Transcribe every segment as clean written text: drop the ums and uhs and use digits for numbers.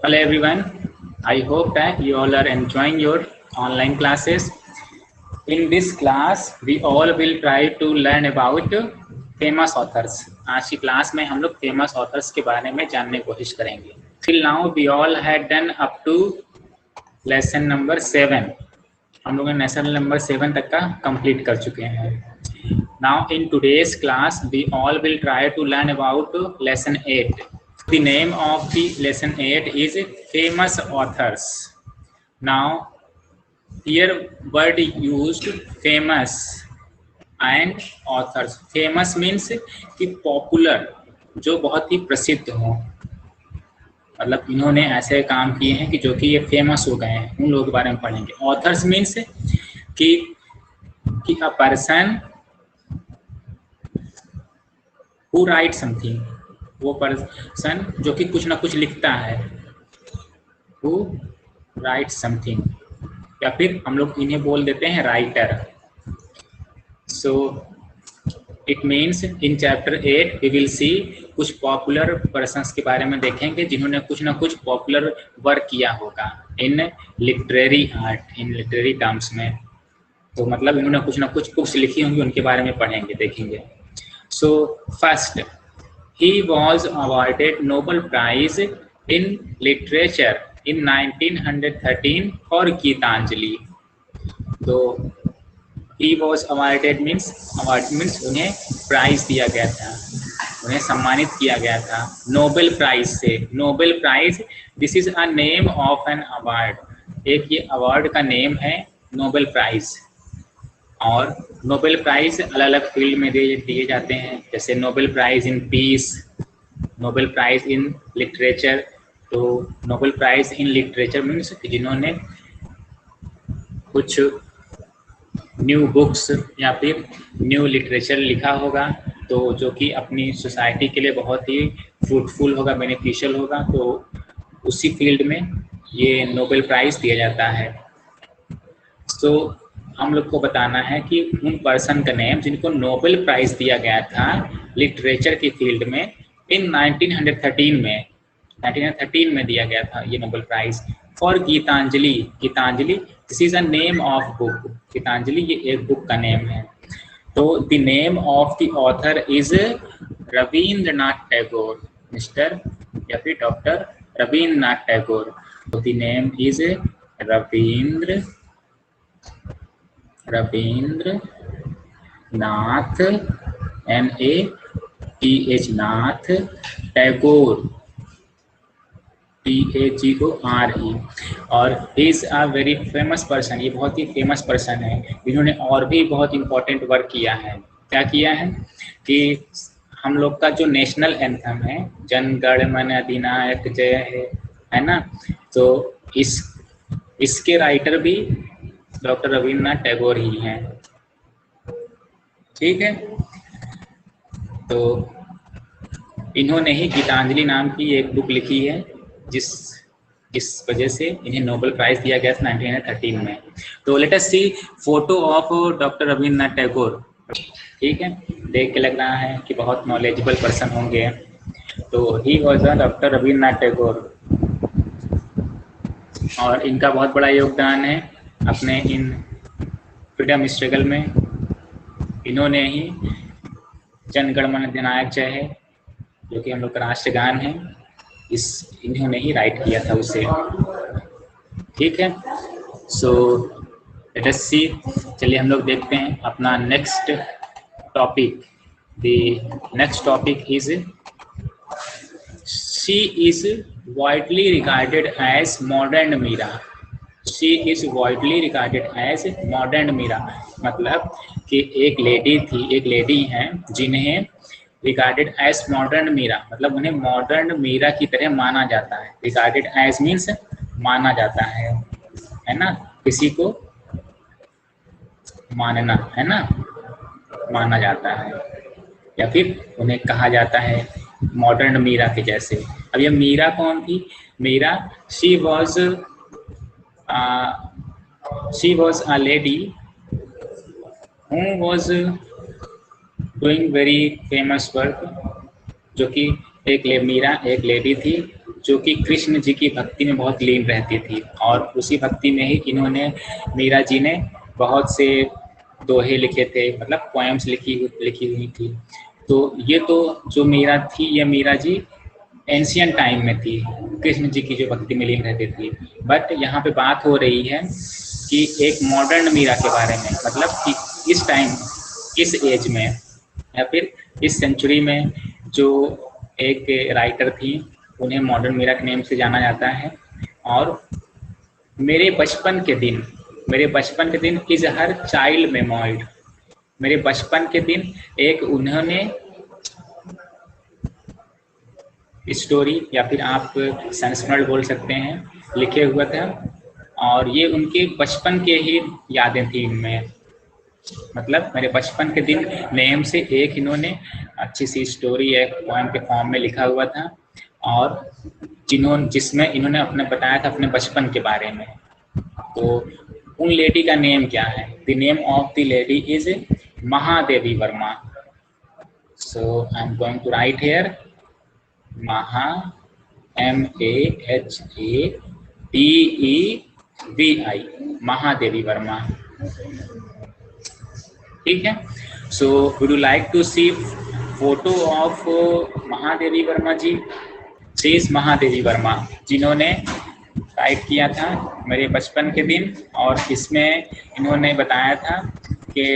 Hello everyone, I hope that you all are enjoying your online classes. In this class, we all will try to learn about famous authors. आज की class में हम लोग famous authors के बारे में जानने की कोशिश करेंगे. Till now we all had done up to lesson number 7. हम लोग lesson number 7 तक का complete कर चुके हैं. Now in today's class, we all will try to learn about lesson 8. The name of the lesson 8 is famous authors. Now here word used famous and authors. Famous means कि popular, जो बहुत ही प्रसिद्ध हो, मतलब इन्होंने ऐसे काम किए हैं कि जो कि ये फेमस हो गए हैं, उन लोगों के बारे में पढ़ेंगे. Authors means कि a person who writes something, वो पर्सन जो कि कुछ ना कुछ लिखता है, who writes something, या फिर हम लोग इन्हें बोल देते हैं writer. So it means in chapter 8 we will see कुछ पॉपुलर पर्सन्स के बारे में देखेंगे जिन्होंने कुछ ना कुछ पॉपुलर वर्क किया होगा इन लिटरेरी आर्ट, इन लिटरेरी टर्म्स में. तो मतलब इन्होंने कुछ ना कुछ बुक्स लिखी होंगी, उनके बारे में पढ़ेंगे, देखेंगे. So first, he was awarded Nobel Prize in Literature in 1913 for Gitanjali. तो he was awarded means उन्हें प्राइज दिया गया था, उन्हें सम्मानित किया गया था नोबेल प्राइज से. Nobel prize, this is a name of an award. एक ये अवार्ड का नेम है नोबेल प्राइज. और नोबेल प्राइज अलग अलग फील्ड में दिए जाते हैं, जैसे Nobel prize in peace, Nobel prize in literature. तो Nobel prize in literature means जिन्होंने कुछ न्यू बुक्स या फिर न्यू लिटरेचर लिखा होगा, तो जो कि अपनी सोसाइटी के लिए बहुत ही फ्रूटफुल होगा, बेनिफिशियल होगा, तो उसी फील्ड में ये नोबेल प्राइज दिया जाता है. तो हम लोग को बताना है कि उन पर्सन का नेम जिनको नोबेल प्राइज दिया गया था लिटरेचर की फील्ड में इन 1913 में दिया गया था ये Nobel prize for Gitanjali. Gitanjali, this is a name of book. Gitanjali ये एक बुक का नेम है. तो the name of the author is Rabindranath Tagore, mister या फिर डॉक्टर रविंद्रनाथ टैगोर. तो the name is Rabindranath NATH Nath Tagore TAGORE. और he is a very famous person. ये बहुत ही फेमस पर्सन है. इन्होंने और भी बहुत इंपॉर्टेंट वर्क किया है. क्या किया है कि हम लोग का जो नेशनल एंथम है जन गण मन अधिनायक जय है ना, तो इसके राइटर भी डॉक्टर रविंद्रनाथ टैगोर ही हैं. ठीक है. तो इन्होंने ही गीतांजलि नाम की एक बुक लिखी है जिस वजह से इन्हें नोबेल प्राइज दिया गया था 1913 में. तो let us see photo of doctor Rabindranath Tagore. ठीक है, देख के लग रहा है कि बहुत नॉलेजेबल पर्सन होंगे. तो he was doctor Rabindranath Tagore और इनका बहुत बड़ा योगदान है अपने इन फ्रीडम स्ट्रगल में. इन्होंने ही जन गण मन अधिनायक जय है, जो कि हम लोग का राष्ट्रगान है, इन्होंने ही राइट किया था उसे. ठीक है. सो लेट अस सी, चलिए हम लोग देखते हैं अपना next topic. The next topic is she is widely regarded as modern Meera. She is widely regarded as modern Meera. मतलब कि एक लेडी हैं जिन्हें regarded as modern मीरा, मतलब उन्हें मॉडर्न मीरा की तरह माना जाता है. regarded as means माना जाता है ना, किसी को मानना है ना, माना जाता है या फिर उन्हें कहा जाता है मॉडर्न मीरा के जैसे. अब ये मीरा कौन थी? Meera, she was a lady who was doing very famous work. जो कि मीरा एक लेडी थी जो कि कृष्ण जी की भक्ति में बहुत लीन रहती थी, और उसी भक्ति में ही इन्होंने, मीरा जी ने बहुत से दोहे लिखे थे, मतलब पोएम्स लिखी हुई थी। तो ये तो जो मीरा थी, ये मीरा जी एंशियंट टाइम में थी, कृष्ण जी की जो भक्ति में लीन रहती थी। बट यहाँ पे बात हो रही है कि एक मॉडर्न मीरा के बारे में, मतलब कि इस टाइम, इस एज में, या फिर इस सेंचुरी में जो एक राइटर थी, उन्हें मॉडर्न मीरा के नेम से जाना जाता है। और मेरे बचपन के दिन इज हर चाइल्ड मेमोइड। मेरे बचपन के दिन एक उन्होंने स्टोरी, या फिर आप संस्मरण बोल सकते हैं, लिखे हुआ था, और ये उनके बचपन के ही यादें थी इनमें। मतलब मेरे बचपन के दिन नेम से एक इन्होंने अच्छी सी स्टोरी एक पोएम के फॉर्म में लिखा हुआ था, और जिसमें इन्होंने अपने बताया था अपने बचपन के बारे में। तो उन लेडी का नेम क्या है? The name of the lady is Mahadevi Verma. So I am going to write here Maha, MAHADEVI, Mahadevi Verma. ठीक है। So would you like to see photo of Mahadevi Verma ji? शेष महादेवी वर्मा, जिन्होंने राइट किया था मेरे बचपन के दिन, और इसमें इन्होंने बताया था कि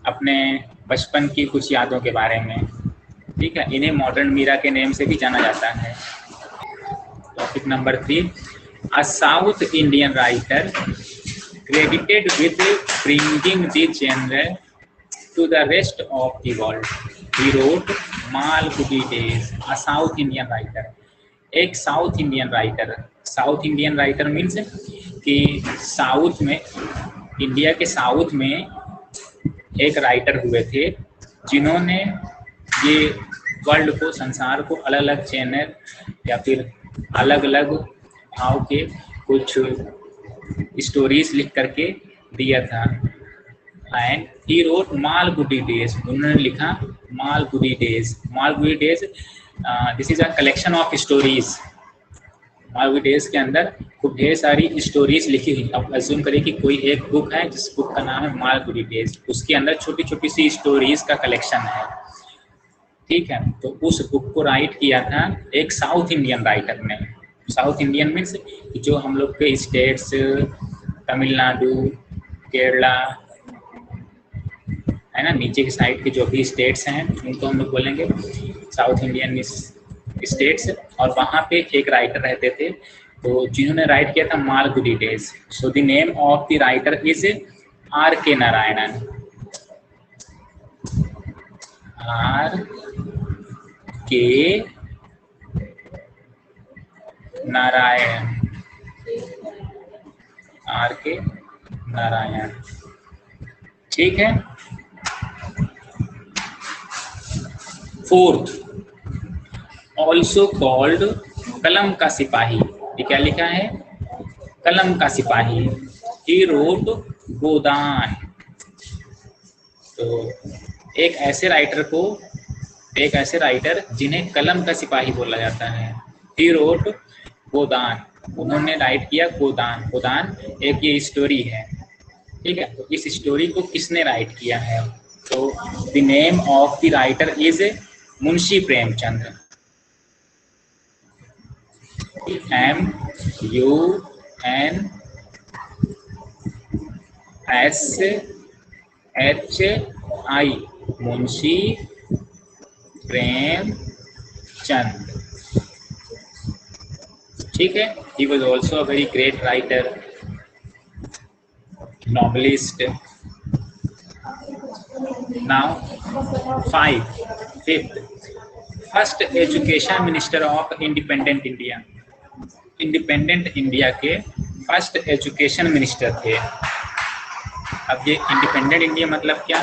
अपने बचपन की कुछ यादों के बारे में। ठीक है, इन्हें मॉडर्न मीरा के नेम से भी जाना जाता है। Topic number 3, a south Indian writer credited with bringing the genre to the rest of the world. He wrote Malgudi Days, a South Indian writer. एक south Indian writer, south Indian writer means कि south में, India के south में एक writer हुए थे, जिन्होंने ये वर्ल्ड को, संसार को अलग अलग चैनल या फिर अलग अलग भाव के कुछ स्टोरीज लिख करके दिया था। And he wrote Malgudi days, उन्होंने लिखा Malgudi days. Malgudi days this is a collection of stories. Malgudi days के अंदर खूब ढेर सारी स्टोरीज लिखी हुई। अब अज्यूम करें कि कोई एक बुक है जिस बुक का नाम है मालगुडी डेज, उसके अंदर छोटी छोटी सी स्टोरीज का कलेक्शन है। ठीक है, तो उस बुक को राइट किया था एक साउथ इंडियन राइटर ने। साउथ इंडियन मीन्स जो हम लोग के स्टेट्स, तमिलनाडु, केरला, है ना, नीचे की साइड के जो भी स्टेट्स हैं उनको हम लोग बोलेंगे साउथ इंडियन स्टेट्स। और वहाँ पे एक राइटर रहते थे, तो जिन्होंने राइट किया था Malgudi days. So the name of the writer is R.K. Narayanan. R.K. Narayan, R.K. Narayan. ठीक है। 4th, ऑल्सो कॉल्ड कलम का सिपाही। ये क्या लिखा है? कलम का सिपाही। ही रोट गोदान। तो एक ऐसे राइटर जिन्हें कलम का सिपाही बोला जाता है। ही रोट गोदान, उन्होंने राइट किया गोदान। गोदान एक ये स्टोरी है। ठीक है, तो इस स्टोरी को किसने राइट किया है? तो the name of the writer is Munshi Premchand. MUNSHI, Munshi Premchand. ठीक है, he was also a very great writer, novelist. Now 5th, first education minister of independent India। Independent India के फर्स्ट एजुकेशन मिनिस्टर थे। अब ये इंडिपेंडेंट इंडिया मतलब क्या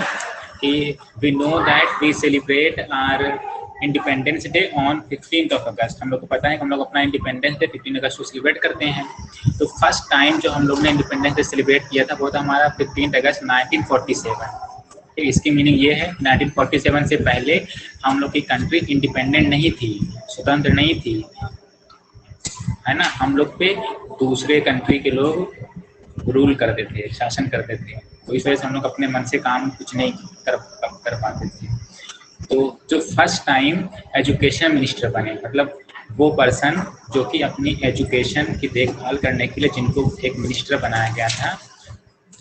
कि we know that we celebrate our independence day on 15th of August। हम लोग को पता है कि हम लोग अपना इंडिपेंडेंस डे 15 अगस्त को सेलिब्रेट करते हैं। तो फर्स्ट टाइम जो हम लोग ने इंडिपेंडेंस डे सेलिब्रेट किया था वो था हमारा 15 अगस्त 1947। इसकी मीनिंग ये है 1947 से पहले हम लोग की कंट्री इंडिपेंडेंट नहीं थी, स्वतंत्र नहीं थी। है ना, हम लोग पे दूसरे कंट्री के लोग रूल करते थे, शासन करते थे, तो इस वजह से हम लोग अपने मन से काम कुछ नहीं कर पाते थे। तो जो फर्स्ट टाइम एजुकेशन मिनिस्टर बने, मतलब वो पर्सन जो कि अपनी एजुकेशन की देखभाल करने के लिए जिनको एक मिनिस्टर बनाया गया था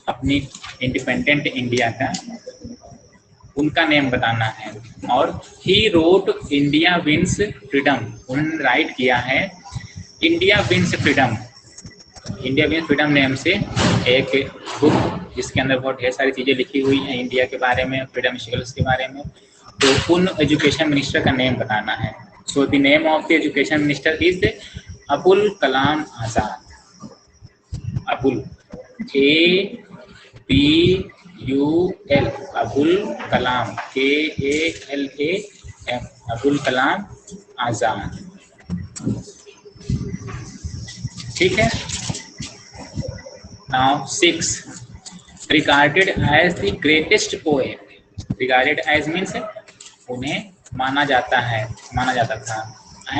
अपनी इंडिपेंडेंट इंडिया का, उनका नेम बताना है। और he wrote India wins freedom, उन्होंने राइट किया है India wins freedom, India wins freedom name से एक बुक जिसके अंदर बहुत ढेर सारी चीज़ें लिखी हुई हैं इंडिया के बारे में, फ्रीडम स्ट्रगल्स के बारे में। तो उन एजुकेशन मिनिस्टर का नेम बताना है। So the name of the education minister is Abul Kalam Azad. Abul, ABUL, Abul Kalam, KALAM, Abul Kalam Azad. ठीक है। Now 6, regarded as the greatest poet, regarded as means उन्हें माना जाता था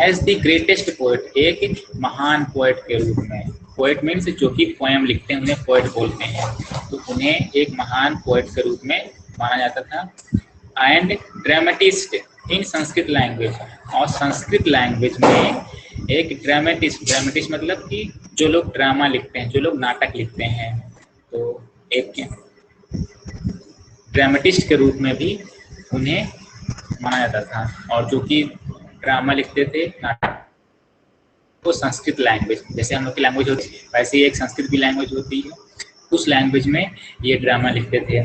एज द ग्रेटेस्ट पोएट, एक महान पोएट के रूप में। पोएट मीन्स जो कि पोएम लिखते हैं उन्हें पोएट बोलते हैं, तो उन्हें एक महान पोएट के रूप में माना जाता था। And dramatist in Sanskrit language, और संस्कृत लैंग्वेज में एक ड्रामेटिस्ट मतलब कि जो लोग ड्रामा लिखते हैं, जो लोग नाटक लिखते हैं, तो एक ड्रामेटिस्ट के रूप में भी उन्हें माना जाता था। और जो कि ड्रामा लिखते थे, नाटक, वो संस्कृत लैंग्वेज, जैसे हम लोग की लैंग्वेज होती है वैसे ही एक संस्कृत की लैंग्वेज होती है, उस लैंग्वेज में ये ड्रामा लिखते थे।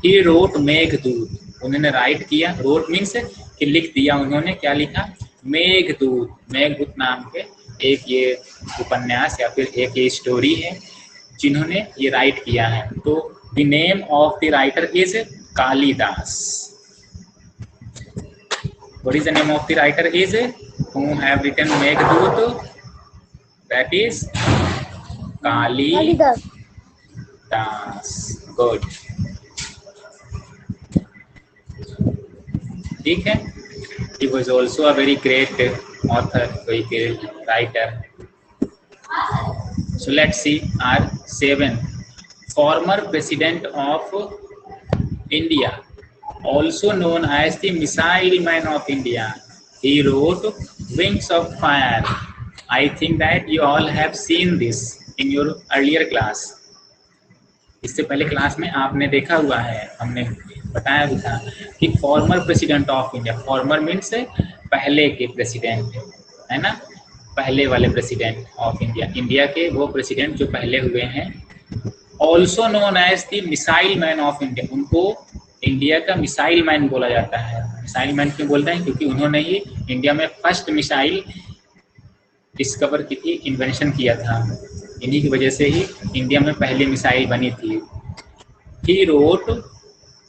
ही रोट मेघदूत, उन्होंने राइट किया, रोट मीन्स कि लिख दिया, उन्होंने क्या लिखा, मेघदूत, मेघदूत नाम के एक ये उपन्यास या फिर एक ये स्टोरी है जिन्होंने ये राइट किया है। तो the name of the writer is Kalidas. What is the name of the writer is who have written Meghdut? That is Kalidas. Good. ठीक है। He was also a very great author, very great writer. So let's see R7. Former President of India, also known as the Missile Man of India. He wrote Wings of Fire. I think that you all have seen this in your earlier class. इससे पहले class में आपने देखा हुआ है, हमने बताया भी था कि former president of India, farmer means पहले के प्रेसिडेंट, है ना, पहले वाले प्रेसिडेंट ऑफ इंडिया, इंडिया के वो प्रेसिडेंट जो पहले हुए हैं। Also known as the missile man of India, उनको इंडिया का मिसाइल मैन बोला जाता है। मिसाइल मैन क्यों बोलते हैं? क्योंकि उन्होंने ही इंडिया में फर्स्ट मिसाइल डिस्कवर की थी, इन्वेंशन किया था, इन्हीं की वजह से ही इंडिया में पहली मिसाइल बनी थी। He wrote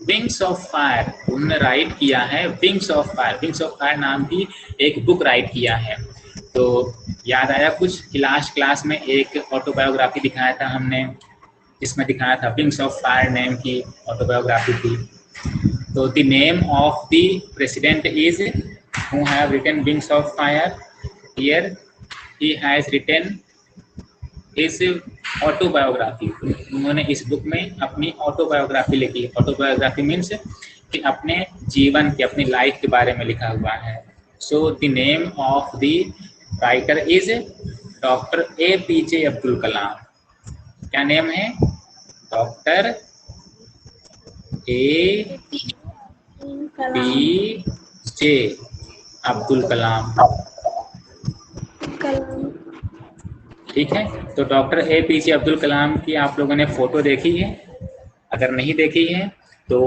wings of fire, उन्होंने राइट किया है wings of fire, wings of fire नाम की एक बुक राइट किया है। तो याद आया कुछ कि लास्ट क्लास में एक ऑटोबायोग्राफी दिखाया था हमने, जिसमें दिखाया था विंग्स ऑफ फायर नेम की ऑटोबायोग्राफी थी। तो the name of the president is who have written wings of fire, here he has written इस ऑटोबायोग्राफी, उन्होंने इस बुक में अपनी ऑटोबायोग्राफी लिखी। ऑटोबायोग्राफी मीन्स कि अपने जीवन के, अपनी लाइफ के बारे में लिखा हुआ है। So the name of the writer is doctor APJ Abdul Kalam. क्या नेम है? Doctor APJ Abdul Kalam. ठीक है, तो डॉक्टर APJ अब्दुल कलाम की आप लोगों ने फोटो देखी है? अगर नहीं देखी है तो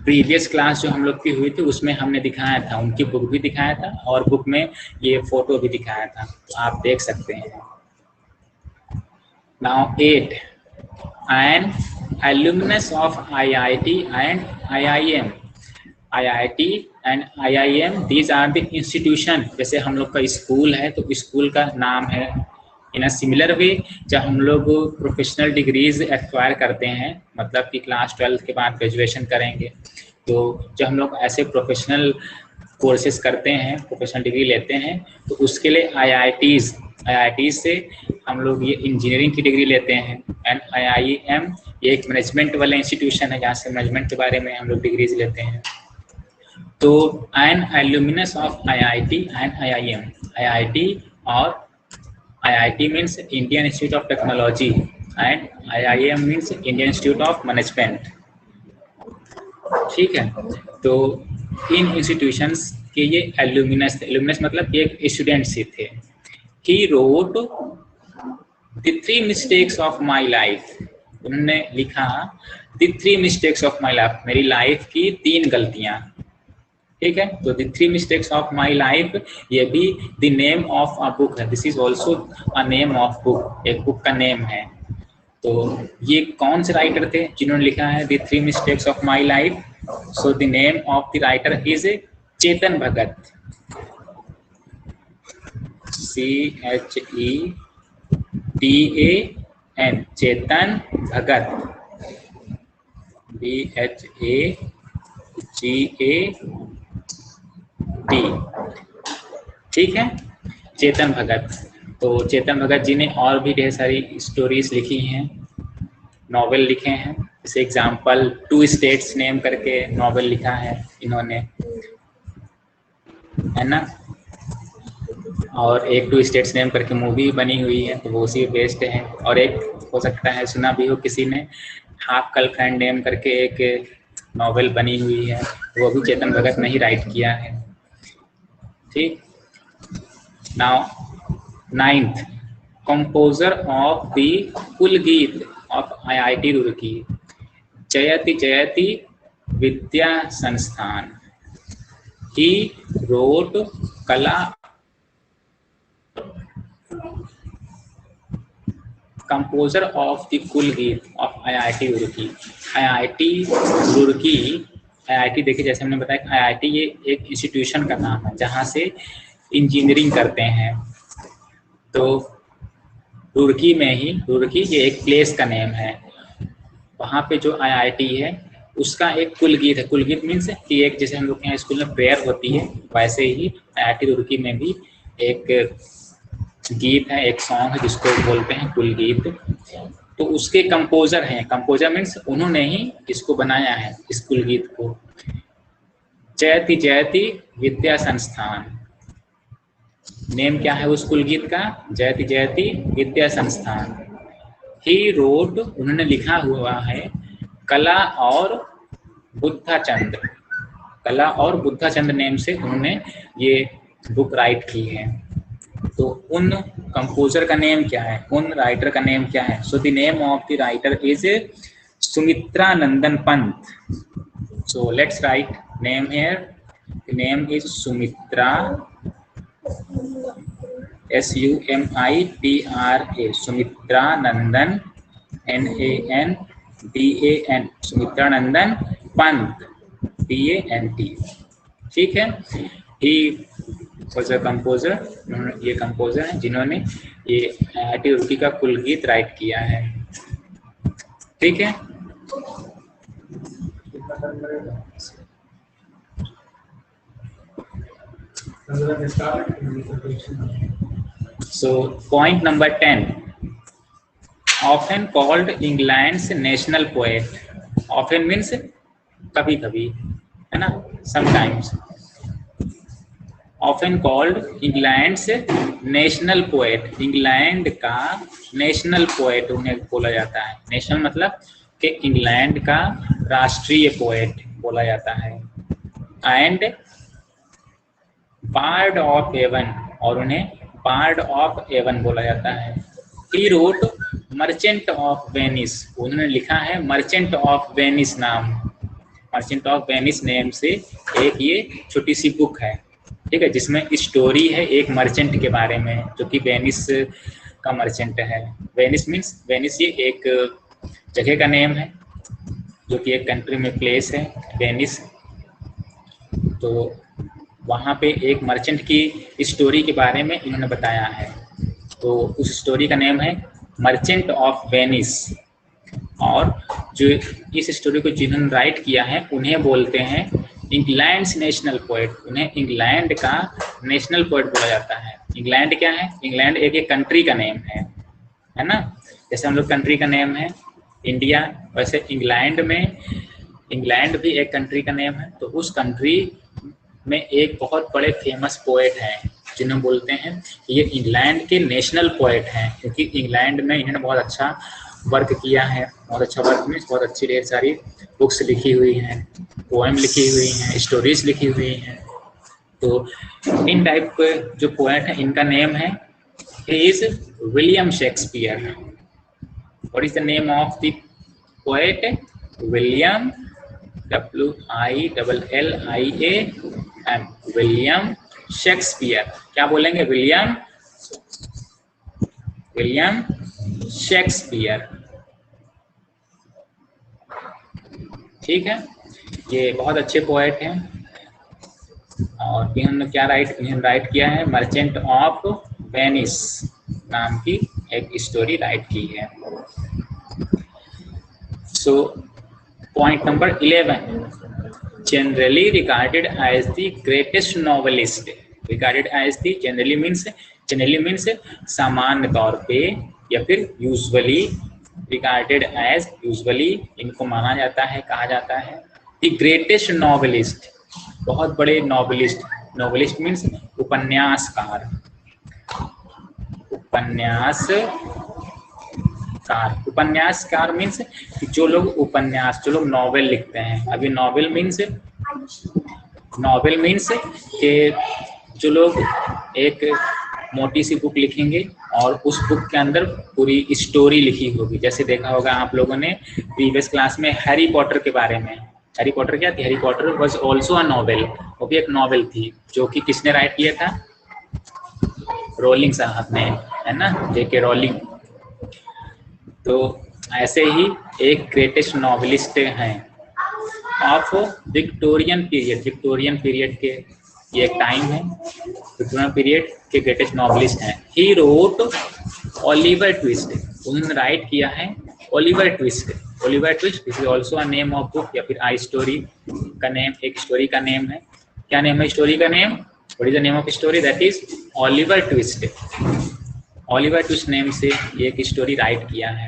प्रीवियस क्लास जो हम लोग की हुई थी उसमें हमने दिखाया था, उनकी बुक भी दिखाया था और बुक में ये फोटो भी दिखाया था, तो आप देख सकते हैं। Now 8, an alumnus of IIT and IIM, IIT and IIM, these are the institution। जैसे हम लोग का स्कूल है तो स्कूल का नाम है। इन अ सिमिलर वे जब हम लोग प्रोफेशनल डिग्रीज एक्वायर करते हैं, मतलब कि क्लास 12 के बाद ग्रेजुएशन करेंगे, तो जब हम लोग ऐसे प्रोफेशनल कोर्सेज करते हैं, प्रोफेशनल डिग्री लेते हैं, तो उसके लिए IIT से हम लोग ये इंजीनियरिंग की डिग्री लेते हैं, एंड IIM ये एक मैनेजमेंट वाला इंस्टीट्यूशन है जहाँ से मैनेजमेंट के बारे में हम लोग डिग्रीज लेते हैं। तो an alumnus of IIT and IIM, IIT और IIT means Indian institute of technology and IIM means Indian institute of management. ठीक है, तो इन इंस्टीट्यूशंस के ये एल्यूमिनस मतलब एक स्टूडेंट्स ही थे। He wrote the 3 mistakes of my life, उन्होंने लिखा the 3 mistakes of my life, मेरी लाइफ की 3 गलतियां। ठीक है, तो the 3 mistakes of my life ये भी the name of a book है, this is also a name of book, एक बुक का नेम है। तो ये कौन से राइटर थे जिन्होंने लिखा है the 3 mistakes of my life? So the name of the writer is Chetan Bhagat, CHETAN, Chetan Bhagat, BHAGAT। ठीक है, चेतन भगत। तो चेतन भगत जी ने और भी ढेर सारी स्टोरीज लिखी हैं, नॉवेल लिखे हैं। जैसे एग्जाम्पल 2 स्टेट्स नेम करके नॉवेल लिखा है इन्होंने, है ना, और एक 2 स्टेट्स नेम करके मूवी बनी हुई है, तो वो उसी बेस्ड है। और एक हो सकता है सुना भी हो किसी ने, हाफ गर्लफ्रेंड नेम करके एक नॉवेल बनी हुई है, वो भी चेतन भगत ने ही राइट किया है। ठीक, now 9th composer of the कुल गीत ऑफ IIT रुड़की, जयति जयति विद्या संस्थान। ही रोट कला कंपोजर ऑफ द कुल गीत of IIT Roorkee. IIT Roorkee, IIT देखिए जैसे हमने बताया IIT ये एक इंस्टीट्यूशन का नाम है जहाँ से इंजीनियरिंग करते हैं। तो रुड़की में ही, रुड़की ये एक प्लेस का नेम है, वहाँ पे जो IIT है उसका एक कुल गीत है। कुल गीत मीन्स कि एक जैसे हम लोग के यहाँ स्कूल में प्रेयर होती है, वैसे ही IIT रुड़की में भी एक गीत है, एक सॉन्ग है जिसको बोलते हैं कुल गीत। तो उसके कंपोजर हैं, कंपोजर मीन्स उन्होंने ही इसको बनाया है, इस कुल गीत को। जयति जयति विद्या संस्थान, नेम क्या है उस कुल गीत का? जयति जयति विद्या संस्थान। ही रोट, उन्होंने लिखा हुआ है कला और बुद्धाचंद्र, कला और बुद्धाचंद्र नेम से उन्होंने ये बुक राइट की है। तो उन कंपोजर का नेम क्या है, उन राइटर का नेम क्या है? So the name of the writer is Sumitra Nandan Pant. So let's write name here, the name is Sumitra, SUMITRA, Sumitra Nandan, NANDAN, Sumitra Nandan Pant, PANT। ठीक है, ही वॉज अ कंपोजर, ये कंपोजर हैं जिन्होंने ये IIT रुड़की का कुल गीत राइट किया है। ठीक है, so point number 10, often called England's national poet, often means कभी कभी, है ना, sometimes, often called England's national poet, England का नेशनल पोएट उन्हें बोला जाता है। नेशनल मतलब कि इंग्लैंड का राष्ट्रीय पोएट बोला जाता है। एंड बार्ड ऑफ एवन, और उन्हें बार्ड ऑफ एवन बोला जाता है। He wrote merchant of Venice, उन्होंने लिखा है मर्चेंट ऑफ वेनिस नाम, मर्चेंट ऑफ वेनिस नेम से एक ये छोटी सी बुक है, ठीक है, जिसमें स्टोरी है एक मर्चेंट के बारे में जो कि वेनिस का मर्चेंट है। वेनिस मीन्स, वेनिस ये एक जगह का नेम है जो कि एक कंट्री में प्लेस है वेनिस। तो वहाँ पे एक मर्चेंट की स्टोरी के बारे में इन्होंने बताया है, तो उस स्टोरी का नेम है मर्चेंट ऑफ वेनिस। और जो इस स्टोरी को जिन्होंने राइट किया है उन्हें बोलते हैं इंग्लैंड्स नेशनल पोएट, उन्हें इंग्लैंड का नेशनल पोएट बोला जाता है। इंग्लैंड क्या है? इंग्लैंड एक कंट्री का नेम है ना। जैसे हम लोग कंट्री का नेम है इंडिया, वैसे इंग्लैंड भी एक कंट्री का नेम है। तो उस कंट्री में एक बहुत बड़े फेमस पोएट हैं जिन्हें बोलते हैं ये इंग्लैंड के नेशनल पोएट हैं, क्योंकि इंग्लैंड में इन्होंने बहुत अच्छा वर्क किया है। बहुत अच्छा वर्क मीन्स बहुत अच्छी ढेर सारी बुक्स लिखी हुई हैं, पोएम लिखी हुई हैं, स्टोरीज लिखी हुई हैं। तो इन टाइप के जो पोएट हैं इनका नेम है is William Shakespeare. What is the name of the poet? William, WILLIAM, William Shakespeare. क्या बोलेंगे? William Shakespeare. ठीक है, ये बहुत अच्छे पोएट हैं। और इन्होंने क्या राइट किया है? मर्चेंट ऑफ वेनिस नाम की एक स्टोरी राइट की है। So point number 11, generally regarded as the greatest novelist. Regarded as the generally means सामान्य तौर पे, या फिर यूजुअली। रिगार्डेड एज यूजुअली इनको माना जाता है, कहा जाता है। द ग्रेटेस्ट नॉवेलिस्ट, बहुत बड़े नॉवेलिस्ट। नॉवेलिस्ट मीन्स उपन्यासकार। उपन्यासकार मीन्स जो लोग नॉवेल लिखते हैं। अभी नॉवेल मीन्स कि जो लोग एक मोटी सी बुक लिखेंगे और उस बुक के अंदर पूरी स्टोरी लिखी होगी। जैसे देखा होगा आप लोगों ने प्रीवियस क्लास में हैरी पॉटर के बारे में। हैरी पॉटर क्या थी? Harry Potter was also a novel. वो भी एक नॉवेल थी, जो कि किसने राइट किया था? रोलिंग साहब ने, है ना, J.K. रोलिंग। तो ऐसे ही एक ग्रेटेस्ट नॉवेलिस्ट हैं ऑफ विक्टोरियन पीरियड के, ये एक टाइम है, विक्टोरियन पीरियड के ग्रेटेस्ट नॉवेलिस्ट हैं। He wrote Oliver twist. उन्होंने राइट किया है Oliver twist. Is also a name of book, या फिर आई स्टोरी का नेम, एक स्टोरी का नेम है। क्या नेम है स्टोरी का name? What is the name of story? That is Oliver twist. Oliver twist name से एक स्टोरी राइट किया है।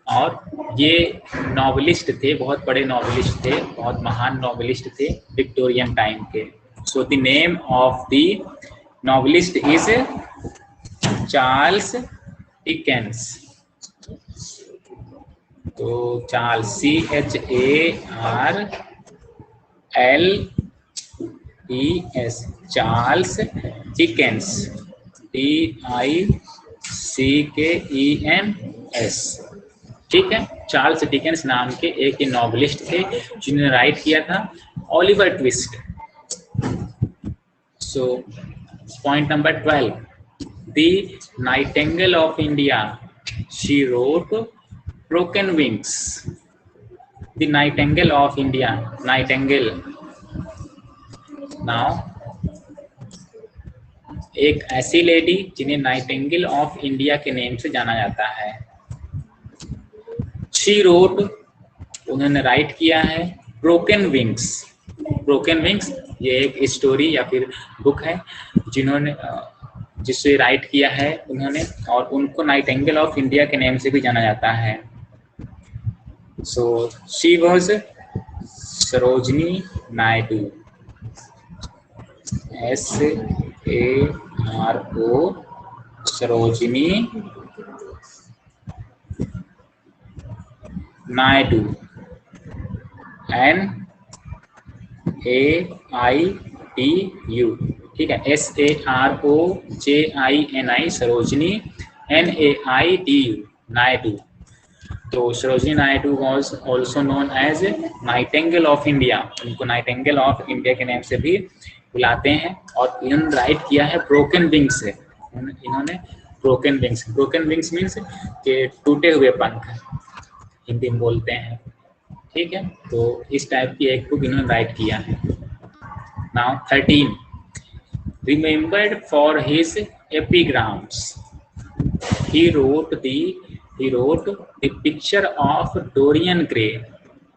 और ये नॉवेलिस्ट थे, बहुत बड़े नॉवेलिस्ट थे, बहुत महान नॉवेलिस्ट थे विक्टोरियन टाइम के। So the name of the novelist is Charles Dickens. तो Charles, CHARLES, Charles Dickens, DICKENS। ठीक है, चार्ल्स डिकेंस नाम के एक नॉवेलिस्ट थे जिन्होंने राइट किया था Oliver twist. So point number 12, the Nightingale of India, she wrote broken wings. The Nightingale of India, Nightingale. Now एक ऐसी लेडी जिन्हें नाइटिंगेल ऑफ इंडिया के नेम से जाना जाता है। शी रोट, उन्होंने राइट किया है ब्रोकन विंग्स। ब्रोकन विंग्स ये एक स्टोरी या फिर बुक है जिसे राइट किया है उन्होंने, और उनको नाइटिंगेल ऑफ इंडिया के नेम से भी जाना जाता है। So she was Sarojini Naidu, SARO, Sarojini Naidu, NAIDU। ठीक है, SAROJINI, सरोजिनी, NAIDU, नायडू। तो Sarojini Naidu was also known as nightingale of India. उनको नाइटिंगेल ऑफ इंडिया के नाम से भी बुलाते हैं। और इन्होंने राइट किया है ब्रोकन विंग्स से। इन्होंने ब्रोकन विंग्स मीन्स के टूटे हुए पंख हिंदी में बोलते हैं। ठीक है, तो इस टाइप की एक बुक इन्होंने राइट किया है। Now 13, remembered for his एपिग्राम्स, he wrote the picture of Dorian Gray,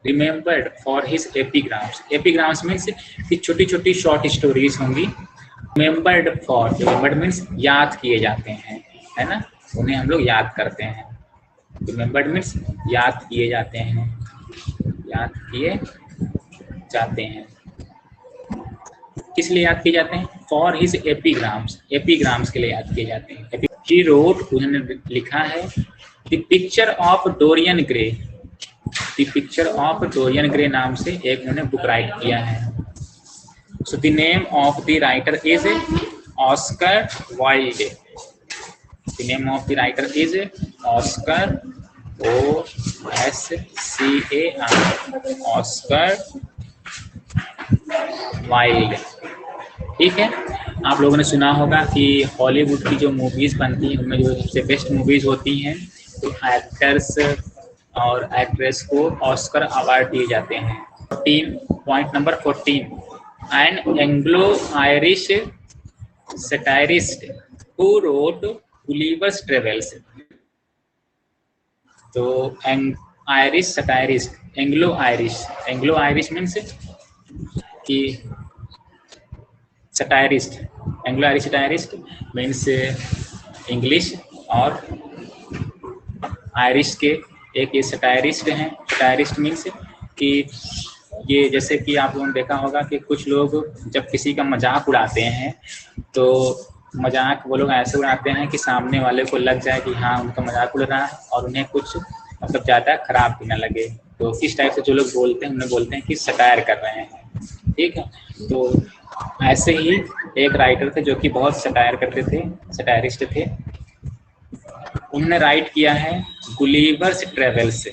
remembered for his epigrams। epigrams means कि छोटी छोटी शॉर्ट स्टोरीज होंगी रिमेम्बर्ड फॉर, रिमेम्बर्ड मीन्स याद किए जाते हैं, है ना, उन्हें हम लोग याद करते हैं। रिमेम्बर्ड मीन्स याद किए जाते हैं, याद किए जाते हैं। किस लिए याद किए जाते हैं? फॉर हिज एपिग्राम्स, एपिग्राम्स के लिए याद किए जाते हैं। ही रोट, उन्होंने लिखा है, the picture of Dorian Gray, the picture of Dorian Gray नाम से एक उन्होंने बुक राइट किया है। So the name of the writer is Oscar Wilde, the name of the writer is Oscar, OSCAR, Oscar Wilde. ठीक है, आप लोगों ने सुना होगा कि हॉलीवुड की जो मूवीज बनती हैं उनमें जो सबसे बेस्ट मूवीज होती हैं तो एक्टर्स और एक्ट्रेस को ऑस्कर अवार्ड दिए जाते हैं। 14, point number 14, an Anglo Irish satirist who wrote Gulliver's travels. तो Irish satirist, Anglo Irish means कि satirist, Anglo Irish satirist means English, और आयरिश के एक ये सटायरिस्ट हैं। सटायरिस्ट मीन्स कि ये जैसे कि आप लोगों ने देखा होगा कि कुछ लोग जब किसी का मजाक उड़ाते हैं तो मजाक वो लोग ऐसे उड़ाते हैं कि सामने वाले को लग जाए कि हाँ उनका मजाक उड़ रहा है और उन्हें कुछ मतलब ज़्यादा खराब भी ना लगे। तो इस टाइप से जो लोग बोलते हैं उन्हें बोलते हैं कि सटायर कर रहे हैं। ठीक है, तो ऐसे ही एक राइटर थे जो कि बहुत सटायर करते थे, सटायरिस्ट थे। उन्होंने राइट किया है गुलिवर्स ट्रेवल्स,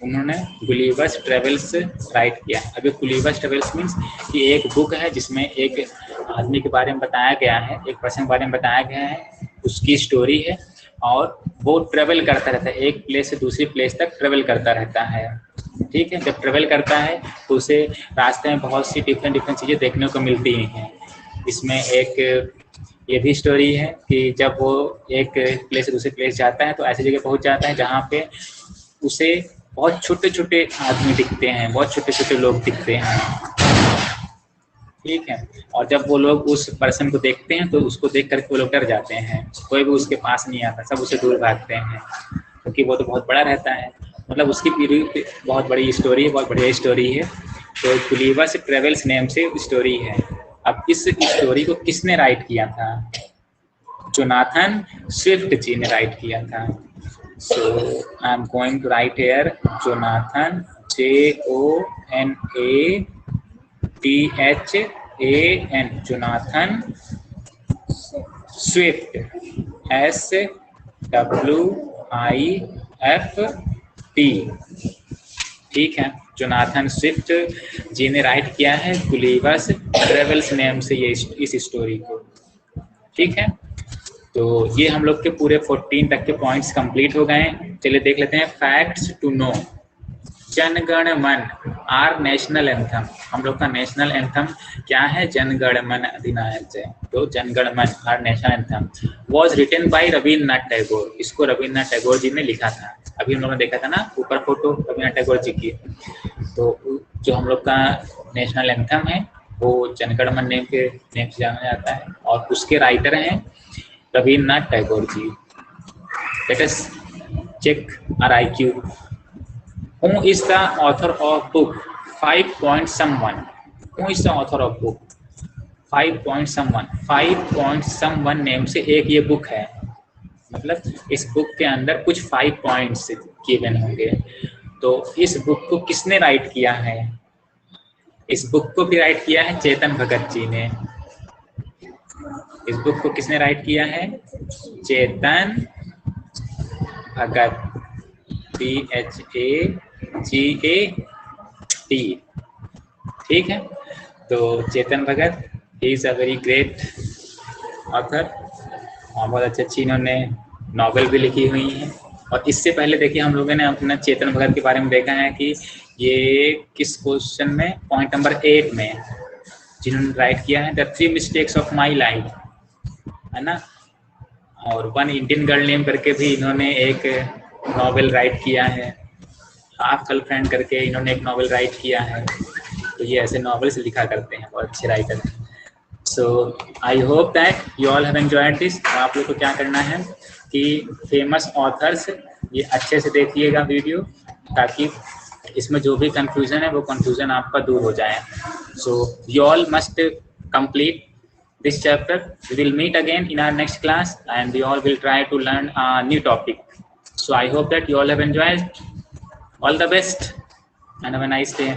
उन्होंने गुलिवर्स ट्रेवल्स राइट किया है। अभी गुलिवर्स ट्रेवल्स मीन्स कि एक बुक है जिसमें एक आदमी के बारे में बताया गया है, एक पर्सन के बारे में बताया गया है, उसकी स्टोरी है और वो ट्रेवल करता रहता है, एक प्लेस से दूसरी प्लेस तक ट्रेवल करता रहता है। ठीक है, जब ट्रेवल करता है तो उसे रास्ते में बहुत सी डिफरेंट चीज़ें देखने को मिलती हैं। इसमें एक ये भी स्टोरी है कि जब वो एक प्लेस से दूसरे प्लेस जाता है तो ऐसी जगह पहुंच जाता है जहाँ पे उसे बहुत छोटे छोटे आदमी दिखते हैं, बहुत छोटे छोटे लोग दिखते हैं। ठीक है, और जब वो लोग उस पर्सन को देखते हैं तो उसको देख करके वो लोग डर जाते हैं, कोई भी उसके पास नहीं आता, सब उसे दूर भागते हैं क्योंकि वो तो बहुत बड़ा रहता है। मतलब उसकी पूरी बहुत बड़ी स्टोरी है, बहुत बढ़िया स्टोरी है। तो गुलिवर्स ट्रेवल्स नेम से स्टोरी है। अब इस स्टोरी को किसने राइट किया था? जोनाथन स्विफ्ट जी ने राइट किया था। So I am going to write here Jonathan, JONATHAN, Jonathan Swift, SWIFT। ठीक है, जोनाथन स्विफ्ट जी ने राइट किया है गुलिवर्स ट्रेवल्स नेम से ये इस स्टोरी को। ठीक है, तो ये हम लोग के पूरे 14 तक के पॉइंट्स कंप्लीट हो गए। चलिए देख लेते हैं फैक्ट्स टू नो। जन Gana Mana, are national anthem, हम लोग का नेशनल एंथम क्या है? जन गण मन अधिनायक जय। तो Jana Gana Mana are national anthem was written by Rabindranath Tagore, इसको रविन्द्रनाथ टैगोर जी ने लिखा था। अभी हम लोगों ने देखा था ना ऊपर फोटो रविन्द्रनाथ टैगोर जी की। तो जो हम लोग का नेशनल एंथम है वो जन गण मन नेम से जाना जाता है और उसके राइटर हैं Rabindranath Tagore ji. Let us check our IQ। Who is the author of book 5 Point Someone? Who is the author of book 5 Point Someone? 5 Point Someone name से एक ये बुक है, मतलब इस बुक के अंदर कुछ 5 पॉइंट्स गिवन होंगे। तो इस बुक को किसने राइट किया है? इस बुक को भी राइट किया है चेतन भगत जी ने। इस बुक को किसने राइट किया है? चेतन भगत, PHAGAT। ठीक है, तो Chetan Bhagat is a very great author और बहुत अच्छी इन्होंने नॉवेल भी लिखी हुई हैं। और इससे पहले देखिए हम लोगों ने अपना चेतन भगत के बारे में देखा है कि ये किस क्वेश्चन में, पॉइंट नंबर 8 में, जिन्होंने राइट किया है the 3 mistakes of my life, है ना। और वन इंडियन गर्ल नेम करके भी इन्होंने एक नॉवेल राइट किया है, हाफ गर्लफ्रेंड करके इन्होंने एक नॉवेल राइट किया है। तो ये ऐसे नॉवेल्स लिखा करते हैं, बहुत अच्छे राइटर हैं। So I hope that you all have enjoyed this. आप लोग को क्या करना है कि फेमस ऑथर्स ये अच्छे से देखिएगा वीडियो, ताकि इसमें जो भी कंफ्यूजन है वो कंफ्यूजन आपका दूर हो जाए। So you all must complete this chapter. We will meet again in our next class and we all will try to learn a new topic. So I hope that you all have enjoyed. All the best and have a nice day.